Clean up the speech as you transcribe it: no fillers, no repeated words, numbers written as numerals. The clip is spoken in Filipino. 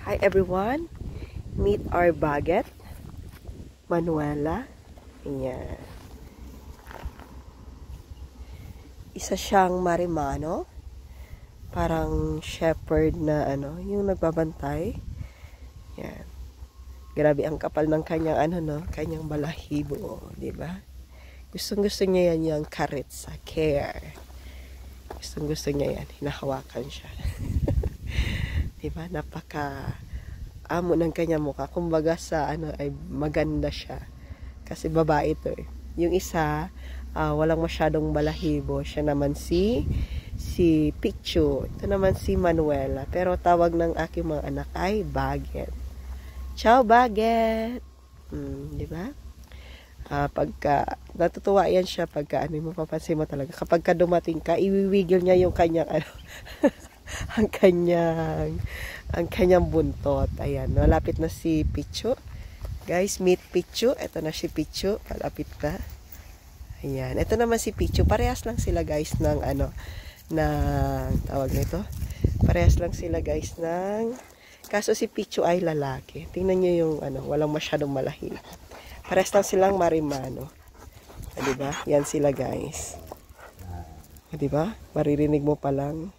Hi everyone, meet our baguette, Manuela. Ayan. Isa siyang Marimano, parang shepherd na yung nagbabantay. Ayan. Grabe ang kapal ng kanyang kanyang balahibo, di ba? Gustong-gusto niya yan yung carrots, care. Gustong-gusto niya yan, hinahawakan siya. Diba? Napaka amo ng kanya mukha. Kumbaga sa ay maganda siya. Kasi babae ito eh. Yung isa, walang masyadong balahibo. Siya naman si Pichu. Ito naman si Manuela. Pero tawag ng aking mga anak ay Baguette. Ciao, Baguette! Diba? Pagka, natutuwa yan siya pagka, mapapansin mo talaga. Kapag ka dumating ka, iwiwigil niya yung kanyang, ang kanyang buntot. Ayan, malapit na si Pichu. Guys, meet Pichu. Ito na si Pichu. Malapit na. Ayan, ito naman si Pichu. Parehas lang sila guys ng tawag nito. Parehas lang sila guys ng, kaso si Pichu ay lalaki. Tingnan nyo yung walang masyadong malahil. Parehas lang silang Marimano. Diba? Yan sila guys. Diba? Maririnig mo pa lang.